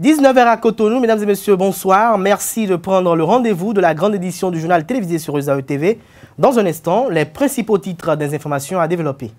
19h à Cotonou, mesdames et messieurs, bonsoir. Merci de prendre le rendez-vous de la grande édition du journal télévisé sur Reza TV. Dans un instant, les principaux titres des informations à développer.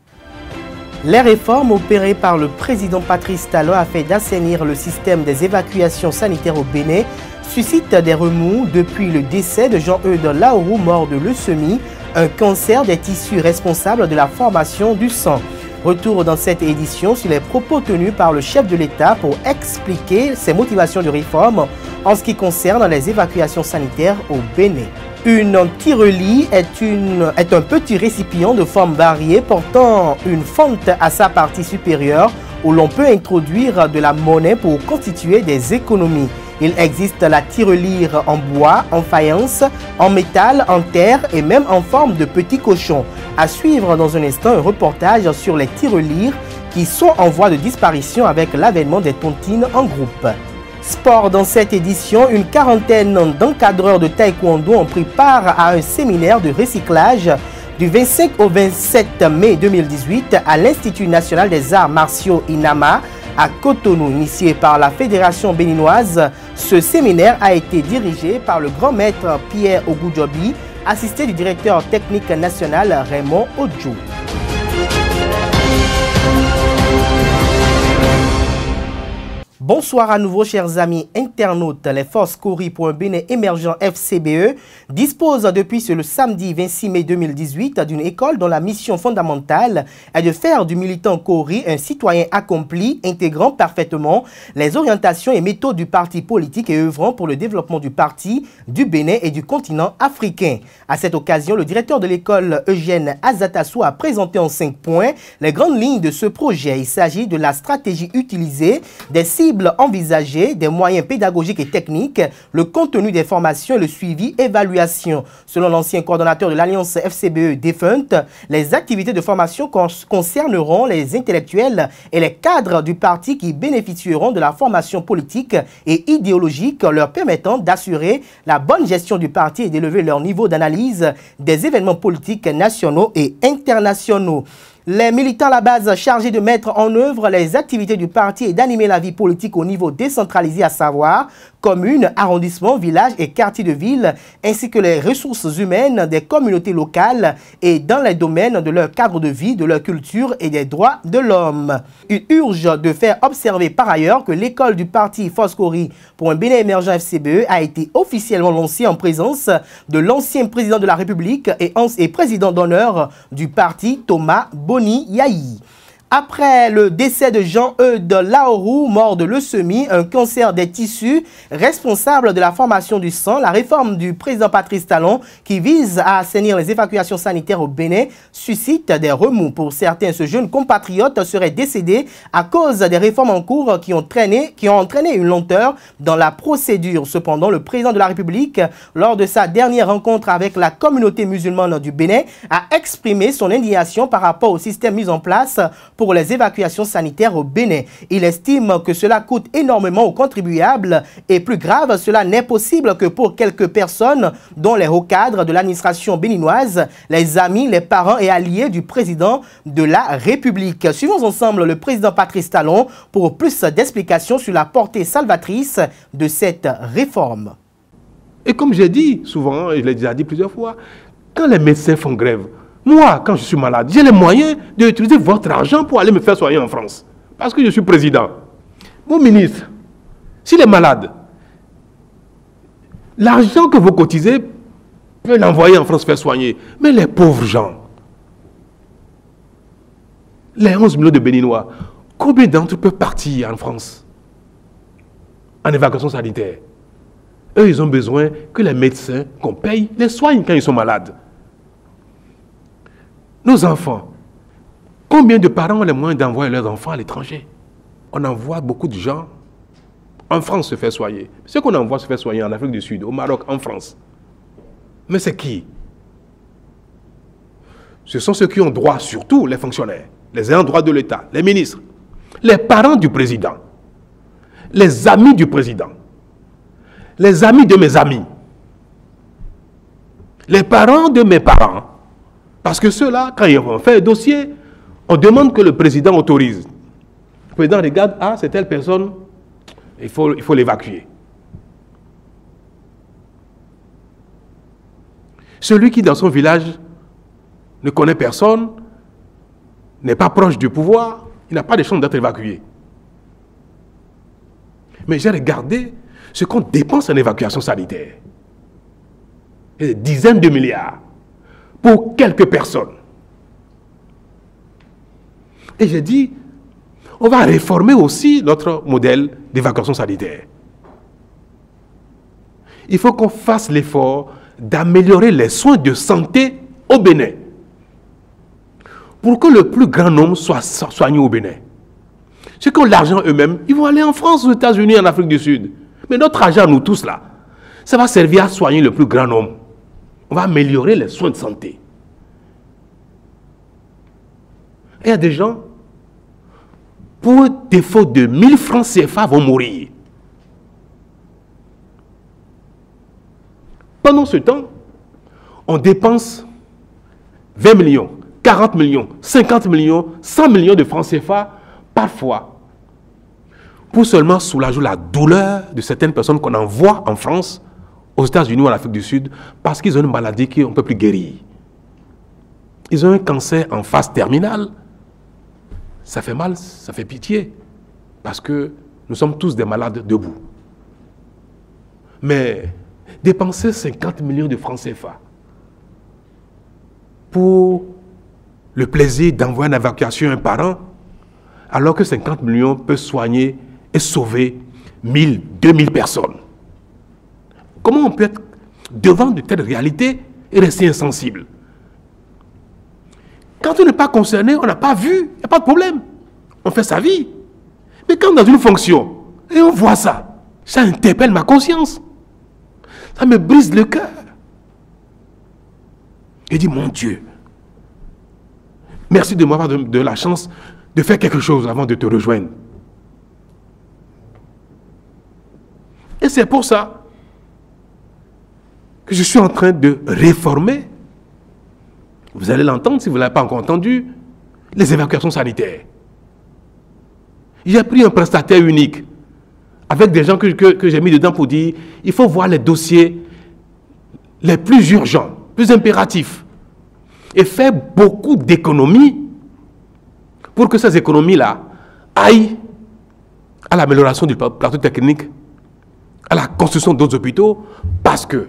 Les réformes opérées par le président Patrice Talon afin d'assainir le système des évacuations sanitaires au Bénin suscitent des remous depuis le décès de Jean-Eudes Laourou, mort de leucémie, un cancer des tissus responsable de la formation du sang. Retour dans cette édition sur les propos tenus par le chef de l'État pour expliquer ses motivations de réforme en ce qui concerne les évacuations sanitaires au Bénin. Une tirelire est un petit récipient de forme variée portant une fente à sa partie supérieure où l'on peut introduire de la monnaie pour constituer des économies. Il existe la tirelire en bois, en faïence, en métal, en terre et même en forme de petits cochons. À suivre dans un instant un reportage sur les tirelires qui sont en voie de disparition avec l'avènement des tontines en groupe. Sport dans cette édition, une quarantaine d'encadreurs de taekwondo ont pris part à un séminaire de recyclage du 25 au 27 mai 2018 à l'Institut national des arts martiaux INAMA à Cotonou, initié par la Fédération béninoise. Ce séminaire a été dirigé par le grand maître Pierre Ogoudjobi, assisté du directeur technique national Raymond Odjo. Bonsoir à nouveau, chers amis internautes. Les forces Kori pour un Bénin émergent FCBE disposent depuis le samedi 26 mai 2018 d'une école dont la mission fondamentale est de faire du militant Kori un citoyen accompli, intégrant parfaitement les orientations et méthodes du parti politique et œuvrant pour le développement du parti, du Bénin et du continent africain. À cette occasion, le directeur de l'école Eugène Azatassou a présenté en 5 points les grandes lignes de ce projet. Il s'agit de la stratégie utilisée, des cibles envisagées, des moyens pédagogiques et techniques, le contenu des formations et le suivi évaluation. Selon l'ancien coordonnateur de l'Alliance FCBE défunte, les activités de formation concerneront les intellectuels et les cadres du parti qui bénéficieront de la formation politique et idéologique leur permettant d'assurer la bonne gestion du parti et d'élever leur niveau d'analyse des événements politiques nationaux et internationaux. Les militants à la base chargés de mettre en œuvre les activités du parti et d'animer la vie politique au niveau décentralisé, à savoir communes, arrondissements, villages et quartiers de ville, ainsi que les ressources humaines des communautés locales et dans les domaines de leur cadre de vie, de leur culture et des droits de l'homme. Il urge de faire observer par ailleurs que l'école du parti Force Kori pour un Bénin émergent FCBE a été officiellement lancée en présence de l'ancien président de la République et président d'honneur du parti Thomas Boni Yayi. Après le décès de Jean-Eudes Laourou, mort de leucémie, un cancer des tissus responsable de la formation du sang, la réforme du président Patrice Talon qui vise à assainir les évacuations sanitaires au Bénin suscite des remous. Pour certains, ce jeune compatriote serait décédé à cause des réformes en cours qui ont entraîné une lenteur dans la procédure. Cependant, le président de la République, lors de sa dernière rencontre avec la communauté musulmane du Bénin, a exprimé son indignation par rapport au système mis en place pour les évacuations sanitaires au Bénin. Il estime que cela coûte énormément aux contribuables et plus grave, cela n'est possible que pour quelques personnes dont les hauts cadres de l'administration béninoise, les amis, les parents et alliés du président de la République. Suivons ensemble le président Patrice Talon pour plus d'explications sur la portée salvatrice de cette réforme. Et comme j'ai dit souvent, et je l'ai déjà dit plusieurs fois, quand les médecins font grève, moi, quand je suis malade, j'ai les moyens d'utiliser votre argent pour aller me faire soigner en France. Parce que je suis président. Mon ministre, s'il est malade, l'argent que vous cotisez peut l'envoyer en France faire soigner. Mais les pauvres gens, les 11 millions de Béninois, combien d'entre eux peuvent partir en France en évacuation sanitaire? Eux, ils ont besoin que les médecins qu'on paye les soignent quand ils sont malades. Nos enfants, combien de parents ont les moyens d'envoyer leurs enfants à l'étranger? On envoie beaucoup de gens en France se faire soigner. Ceux qu'on envoie se faire soigner en Afrique du Sud, au Maroc, en France. Mais c'est qui? Ce sont ceux qui ont droit, surtout les fonctionnaires, les ayants droit de l'État, les ministres, les parents du président, les amis du président, les amis de mes amis, les parents de mes parents. Parce que ceux-là, quand ils vont faire un dossier, on demande que le président autorise. Le président regarde, ah, c'est telle personne, Il faut l'évacuer. Celui qui, dans son village, ne connaît personne, n'est pas proche du pouvoir, il n'a pas de chance d'être évacué. Mais j'ai regardé ce qu'on dépense en évacuation sanitaire. Des dizaines de milliards pour quelques personnes. Et j'ai dit, on va réformer aussi notre modèle d'évacuation sanitaire. Il faut qu'on fasse l'effort d'améliorer les soins de santé au Bénin pour que le plus grand nombre soit soigné au Bénin. Ceux qui ont l'argent eux-mêmes, ils vont aller en France, aux États-Unis, en Afrique du Sud. Mais notre argent, nous tous là, ça va servir à soigner le plus grand nombre. On va améliorer les soins de santé. Et il y a des gens, pour défaut de 1000 francs CFA, vont mourir. Pendant ce temps, on dépense 20 millions, 40 millions, 50 millions, 100 millions de francs CFA parfois pour seulement soulager la douleur de certaines personnes qu'on envoie en France, aux États-Unis ou en Afrique du Sud parce qu'ils ont une maladie qu'on ne peut plus guérir. Ils ont un cancer en phase terminale. Ça fait mal, ça fait pitié parce que nous sommes tous des malades debout. Mais dépenser 50 millions de francs CFA pour le plaisir d'envoyer une évacuation à un parent, alors que 50 millions peuvent soigner et sauver 1000, 2000 personnes. Comment on peut être devant de telles réalités et rester insensible? Quand on n'est pas concerné, on n'a pas vu, il n'y a pas de problème. On fait sa vie. Mais quand dans une fonction, et on voit ça, ça interpelle ma conscience. Ça me brise le cœur. Et dit, mon Dieu, merci de m'avoir de la chance de faire quelque chose avant de te rejoindre. Et c'est pour ça que je suis en train de réformer, vous allez l'entendre si vous ne l'avez pas encore entendu, les évacuations sanitaires. J'ai pris un prestataire unique, avec des gens que j'ai mis dedans pour dire, il faut voir les dossiers les plus urgents, plus impératifs, et faire beaucoup d'économies pour que ces économies-là aillent à l'amélioration du plateau technique, à la construction d'autres hôpitaux, parce que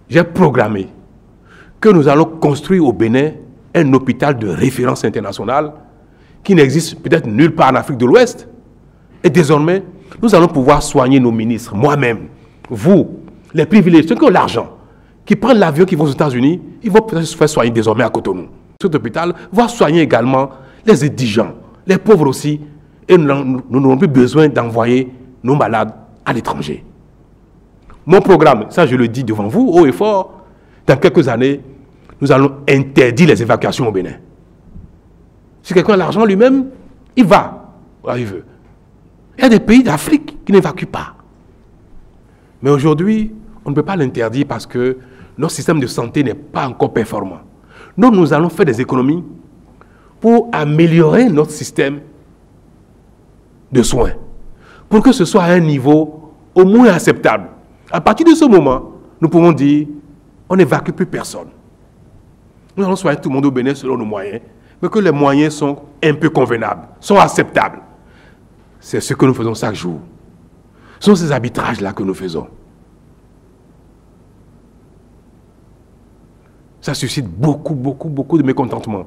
j'ai programmé que nous allons construire au Bénin un hôpital de référence internationale qui n'existe peut-être nulle part en Afrique de l'Ouest. Et désormais, nous allons pouvoir soigner nos ministres, moi-même, vous, les privilégiés, ceux qui ont l'argent, qui prennent l'avion, qui vont aux États-Unis, ils vont peut-être se faire soigner désormais à Cotonou. Cet hôpital va soigner également les indigents, les pauvres aussi, et nous n'aurons plus besoin d'envoyer nos malades à l'étranger. Mon programme, ça je le dis devant vous, haut et fort, dans quelques années, nous allons interdire les évacuations au Bénin. Si quelqu'un a l'argent lui-même, il va où il veut. Il y a des pays d'Afrique qui n'évacuent pas. Mais aujourd'hui, on ne peut pas l'interdire parce que notre système de santé n'est pas encore performant. Donc nous allons faire des économies pour améliorer notre système de soins, pour que ce soit à un niveau au moins acceptable. À partir de ce moment, nous pouvons dire, on n'évacue plus personne. Nous allons soigner tout le monde au Bénin selon nos moyens, mais que les moyens sont un peu convenables, sont acceptables. C'est ce que nous faisons chaque jour. Ce sont ces arbitrages-là que nous faisons. Ça suscite beaucoup de mécontentement.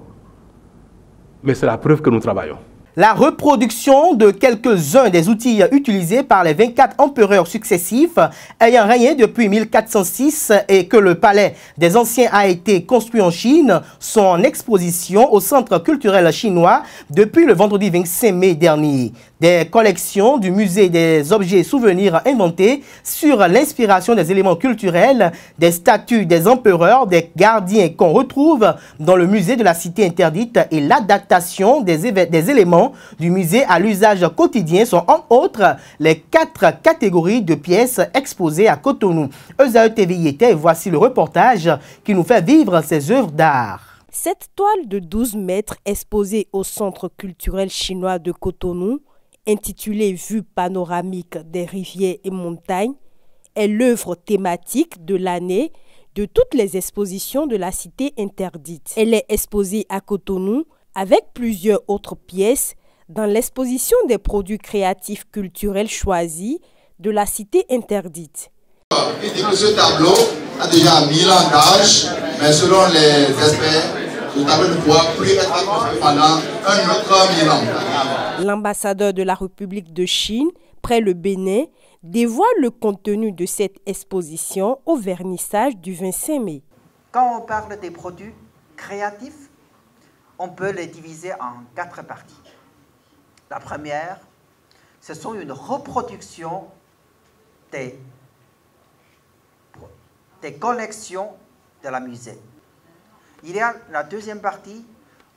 Mais c'est la preuve que nous travaillons. La reproduction de quelques-uns des outils utilisés par les 24 empereurs successifs ayant régné depuis 1406 et que le palais des anciens a été construit en Chine sont en exposition au Centre culturel chinois depuis le vendredi 25 mai dernier. Des collections du musée des objets souvenirs inventés sur l'inspiration des éléments culturels, des statues des empereurs, des gardiens qu'on retrouve dans le musée de la Cité interdite et l'adaptation des éléments du musée à l'usage quotidien sont en autres les 4 catégories de pièces exposées à Cotonou. Eusao TV y était et voici le reportage qui nous fait vivre ces œuvres d'art. Cette toile de 12 mètres exposée au Centre culturel chinois de Cotonou intitulée Vue panoramique des rivières et montagnes, est l'œuvre thématique de l'année de toutes les expositions de la Cité interdite. Elle est exposée à Cotonou avec plusieurs autres pièces dans l'exposition des produits créatifs culturels choisis de la Cité interdite. Il dit que ce tableau a déjà 1000 ans d'âge, mais selon les experts, le tableau ne pourra plus être construit pendant un autre 1000 ans. L'ambassadeur de la République de Chine, près le Bénin, dévoile le contenu de cette exposition au vernissage du 25 mai. Quand on parle des produits créatifs, on peut les diviser en 4 parties. La première, ce sont une reproduction des collections de la musée. Il y a la deuxième partie,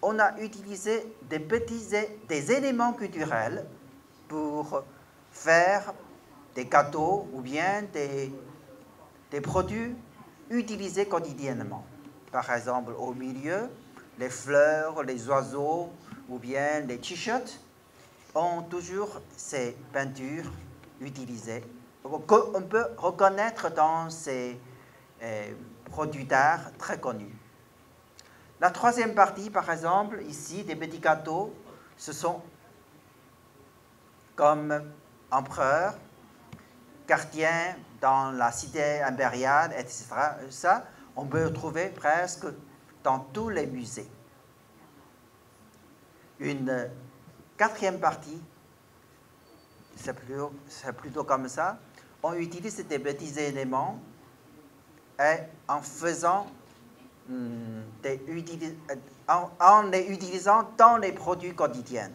on a utilisé des éléments culturels pour faire des gâteaux ou bien des produits utilisés quotidiennement. Par exemple, au milieu, les fleurs, les oiseaux ou bien les t-shirts ont toujours ces peintures utilisées qu'on peut reconnaître dans ces produits d'art très connus. La troisième partie, par exemple, ici, des petits gâteaux, ce sont comme empereur, gardien dans la cité impériale, etc. Ça, on peut le trouver presque dans tous les musées. Une quatrième partie, c'est plutôt comme ça. On utilise des petits éléments et en les utilisant dans les produits quotidiens.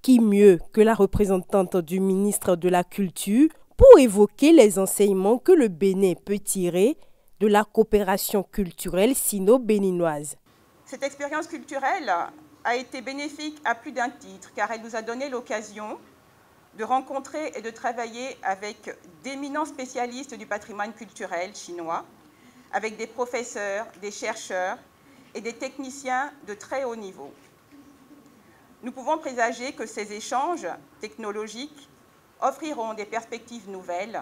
Qui mieux que la représentante du ministre de la Culture pour évoquer les enseignements que le Bénin peut tirer de la coopération culturelle sino-béninoise. Cette expérience culturelle a été bénéfique à plus d'un titre car elle nous a donné l'occasion de rencontrer et de travailler avec d'éminents spécialistes du patrimoine culturel chinois, avec des professeurs, des chercheurs et des techniciens de très haut niveau. Nous pouvons présager que ces échanges technologiques offriront des perspectives nouvelles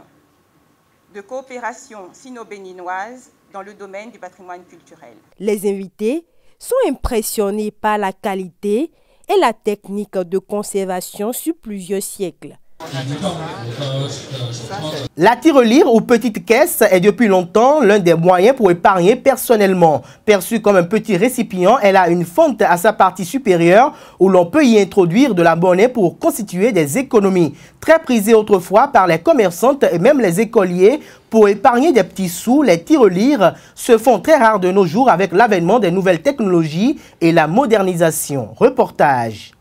de coopération sino-béninoise dans le domaine du patrimoine culturel. Les invités sont impressionnés par la qualité et la technique de conservation sur plusieurs siècles. La tirelire ou petite caisse est depuis longtemps l'un des moyens pour épargner personnellement. Perçue comme un petit récipient, elle a une fente à sa partie supérieure où l'on peut y introduire de la monnaie pour constituer des économies. Très prisée autrefois par les commerçantes et même les écoliers pour épargner des petits sous, les tirelires se font très rares de nos jours avec l'avènement des nouvelles technologies et la modernisation. Reportage.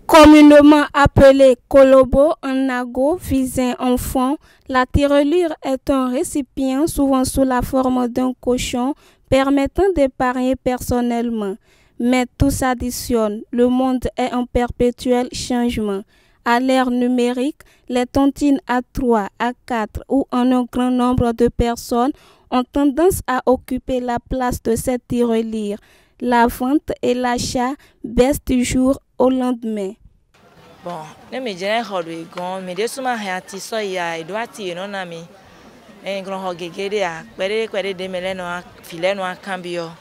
Communément appelée colobo en argot visant en fond, la tirelire est un récipient souvent sous la forme d'un cochon permettant d'épargner personnellement. Mais tout s'additionne, le monde est en perpétuel changement. À l'ère numérique, les tontines à 3, à 4 ou en un grand nombre de personnes ont tendance à occuper la place de cette tirelire. La vente et l'achat baissent du jour au lendemain. Bon, ne me dirais pas mais de suma hayati soya et doit y non ami. Un grand hogegede a kwere de meleno a fileno a cambio.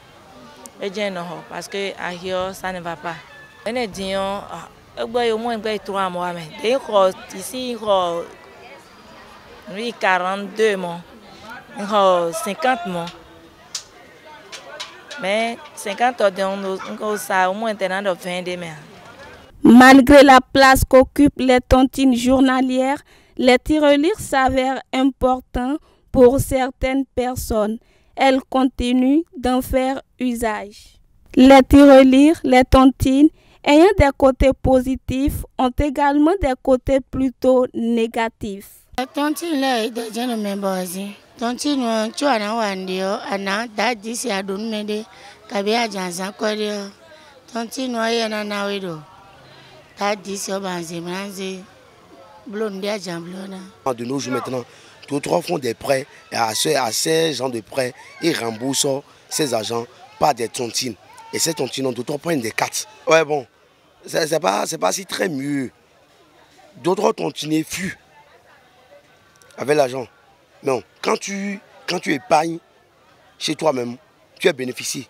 Et je no parce que à hier ça ne va pas. On est dit au moins 3 mois mais dès ici 42 mois. 50 mois. Mais 50 on ça au moins tenant de 20 demain. Malgré la place qu'occupent les tontines journalières, les tirelires s'avèrent importants pour certaines personnes. Elles continuent d'en faire usage. Les tirelires, les tontines, ayant des côtés positifs, ont également des côtés plutôt négatifs. Les tontines là, ils deviennent même basés. Tontines, tu as un dio, ana, dadi si adon mede, kabia jansa kodio. Tontines, il y en a nawedo. De nos jours maintenant, tous trois font des prêts et à ces gens de prêts, ils remboursent ces agents par des tontines. Et ces tontines, on doit prendre des cartes. Ouais bon, c'est pas si très mieux. D'autres continuent flux avec l'argent. Non, quand tu épargnes chez toi-même, tu es bénéficié.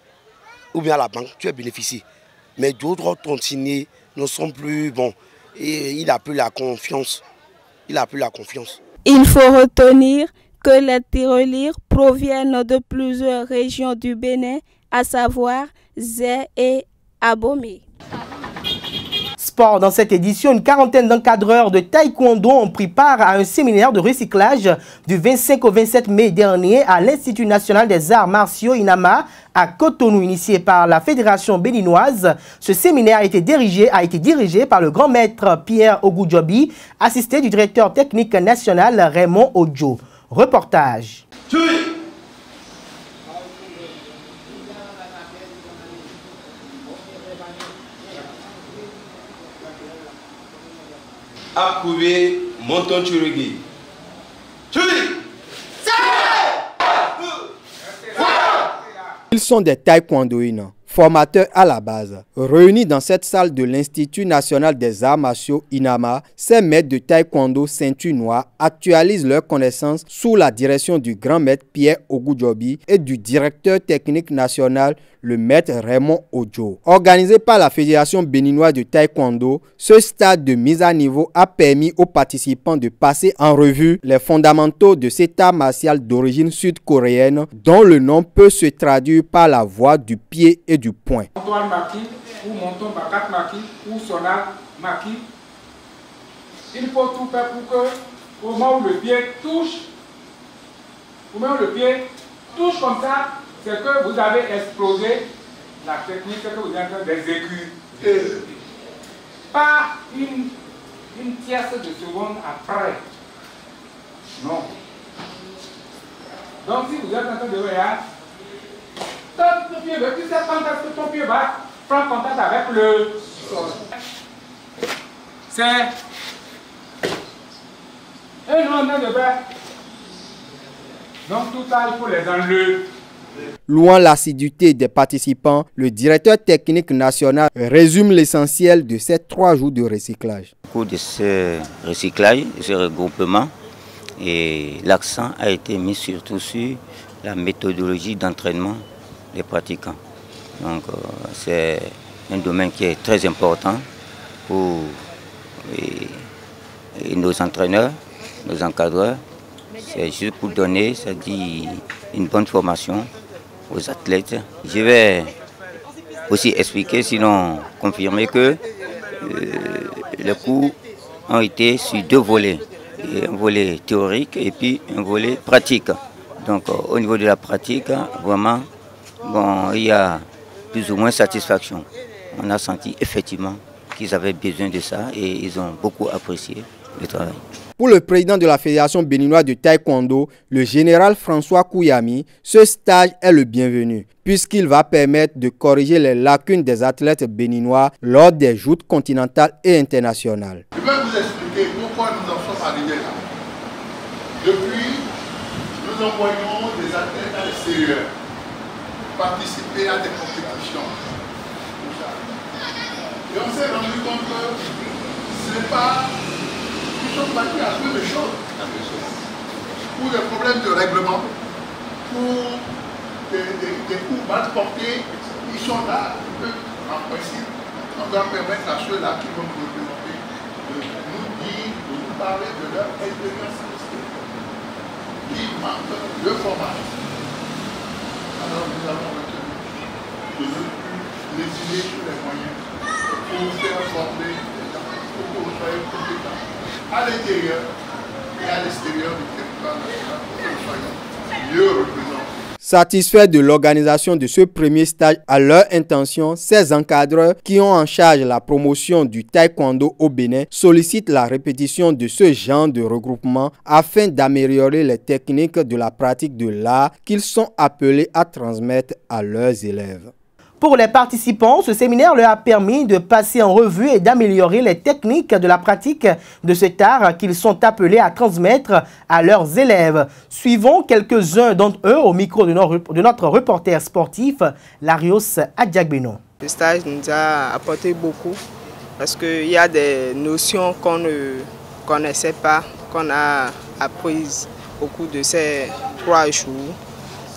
Ou bien à la banque, tu es bénéficié. Mais d'autres continuent ne sont plus bons. Et il n'a plus la confiance. Il faut retenir que les tirelires proviennent de plusieurs régions du Bénin, à savoir Zé et Abomey. Sport. Dans cette édition, une quarantaine d'encadreurs de taekwondo ont pris part à un séminaire de recyclage du 25 au 27 mai dernier à l'Institut national des arts martiaux INAMA à Cotonou, initié par la Fédération béninoise. Ce séminaire a été dirigé par le grand maître Pierre Ogoudjobi, assisté du directeur technique national Raymond Odjo. Reportage. Approuvé, Monton Tchurugui. Ils sont des taekwondoïnes, formateurs à la base. Réunis dans cette salle de l'Institut national des arts martiaux INAMA, ces maîtres de taekwondo ceinture noire actualisent leurs connaissances sous la direction du grand maître Pierre Ogoudjobi et du directeur technique national, le maître Raymond Odjo. Organisé par la Fédération béninoise de taekwondo, ce stade de mise à niveau a permis aux participants de passer en revue les fondamentaux de cet art martial d'origine sud-coréenne dont le nom peut se traduire par la voie du pied et du poing. Antoine Maki ou Monton Bakat Maki ou Sonal Maki. Il faut tout faire pour que au moment où le pied touche, comme ça, c'est que vous avez explosé la technique que vous êtes en train d'exécuter. Pas une tierce de seconde après. Non. Donc si vous êtes en train de regarder, tu sais quand est-ce que ton pied va prendre contact avec le sol. C'est un lendemain de bain. Donc tout ça, il faut les enlever. Louant l'assiduité des participants, le directeur technique national résume l'essentiel de ces 3 jours de recyclage. Au cours de ce recyclage, ce regroupement, l'accent a été mis surtout sur la méthodologie d'entraînement des pratiquants. Donc c'est un domaine qui est très important pour nos entraîneurs, nos encadreurs. C'est juste pour donner, c'est-à-dire une bonne formation aux athlètes. Je vais aussi expliquer, sinon confirmer que les cours ont été sur 2 volets. Un volet théorique et puis un volet pratique. Donc au niveau de la pratique, vraiment, il y a plus ou moins satisfaction. On a senti effectivement qu'ils avaient besoin de ça et ils ont beaucoup apprécié le travail. Pour le président de la Fédération béninoise de taekwondo, le général François Kouyami, ce stage est le bienvenu, puisqu'il va permettre de corriger les lacunes des athlètes béninois lors des joutes continentales et internationales. Je vais vous expliquer pourquoi nous en sommes arrivés là. Depuis, nous envoyons des athlètes à l'extérieur, participer à des compétitions. Et on s'est rendu compte que ce n'est pas... Ils sont battus à peu de choses. Pour des problèmes de règlement, pour des coups mal portés, ils sont là. En principe, on doit permettre à ceux-là qui vont nous représenter de nous dire, de nous parler de leur expérience qui manque de formation. Alors nous avons retenu de ne plus lésimer sur les moyens pour faire former les gens, pour que vous soyez compétents à l'intérieur et à l'extérieur du territoire national pour que nous soyons mieux représentés. Satisfaits de l'organisation de ce premier stage, à leur intention, ces encadreurs qui ont en charge la promotion du taekwondo au Bénin sollicitent la répétition de ce genre de regroupement afin d'améliorer les techniques de la pratique de l'art qu'ils sont appelés à transmettre à leurs élèves. Pour les participants, ce séminaire leur a permis de passer en revue et d'améliorer les techniques de la pratique de cet art qu'ils sont appelés à transmettre à leurs élèves. Suivons quelques-uns d'entre eux au micro de notre reporter sportif, Larios Adjagbeno. Le stage nous a apporté beaucoup parce qu'il y a des notions qu'on ne connaissait pas, qu'on a apprises au cours de ces 3 jours.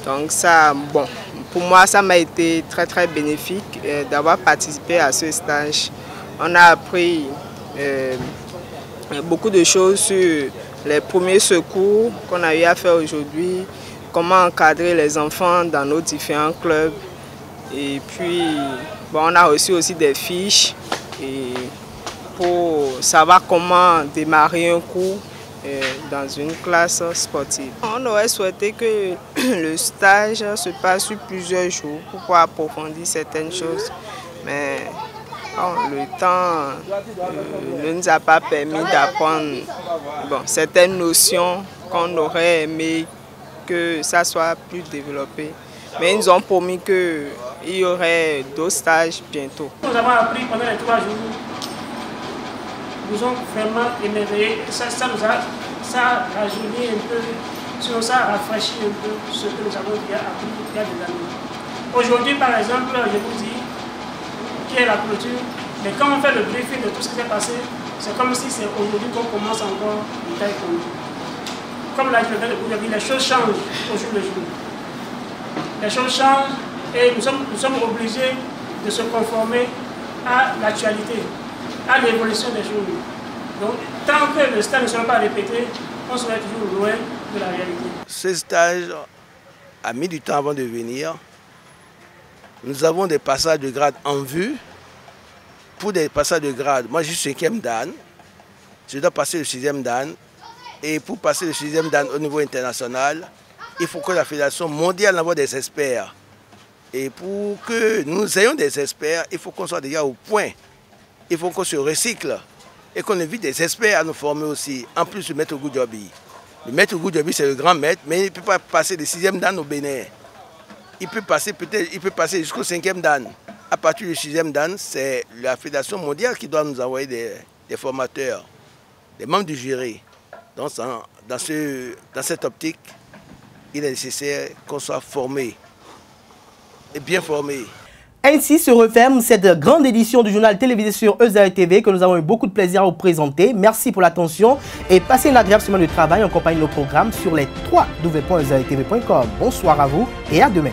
Donc ça, bon, pour moi, ça m'a été très très bénéfique d'avoir participé à ce stage. On a appris beaucoup de choses sur les premiers secours qu'on a eu à faire aujourd'hui, comment encadrer les enfants dans nos différents clubs. Et puis, bon, on a reçu aussi des fiches pour savoir comment démarrer un cours dans une classe sportive. On aurait souhaité que le stage se passe sur plusieurs jours pour pouvoir approfondir certaines choses. Mais bon, le temps ne nous a pas permis d'apprendre certaines notions qu'on aurait aimé que ça soit plus développé. Mais ils nous ont promis qu'il y aurait d'autres stages bientôt. Nous avons appris pendant les 3 jours. Nous avons vraiment émerveillés. Ça rajeunit un peu, sinon ça rafraîchit un peu ce que nous avons appris il y a des années. Aujourd'hui, par exemple, je vous dis qui est la clôture, mais quand on fait le briefing de tout ce qui s'est passé, c'est comme si c'est aujourd'hui qu'on commence encore le taekwondo. Comme l'a dit le de Bouddha, les choses changent au jour le jour. Les choses changent et nous sommes obligés de se conformer à l'actualité, à l'évolution des choses. Donc, tant que le stage ne sera pas répété, on sera toujours loin de la réalité. Ce stage a mis du temps avant de venir. Nous avons des passages de grade en vue. Pour des passages de grade, moi je suis 5e dan, je dois passer le 6e dan. Et pour passer le 6e dan au niveau international, il faut que la Fédération mondiale envoie des experts. Et pour que nous ayons des experts, il faut qu'on soit déjà au point. Il faut qu'on se recycle et qu'on invite des experts à nous former aussi, en plus du maître Goudjobi. Le maître Goudjobi, c'est le grand maître, mais il ne peut pas passer le 6e dan au Bénin. Il peut passer jusqu'au 5e dan. À partir du 6e dan, c'est la Fédération mondiale qui doit nous envoyer des formateurs, des membres du jury. Donc, dans cette optique, il est nécessaire qu'on soit formé et bien formé. Ainsi se referme cette grande édition du journal télévisé sur EZAE TV que nous avons eu beaucoup de plaisir à vous présenter. Merci pour l'attention et passez une agréable semaine de travail en compagnie de nos programmes sur les www.ezaetv.com. Bonsoir à vous et à demain.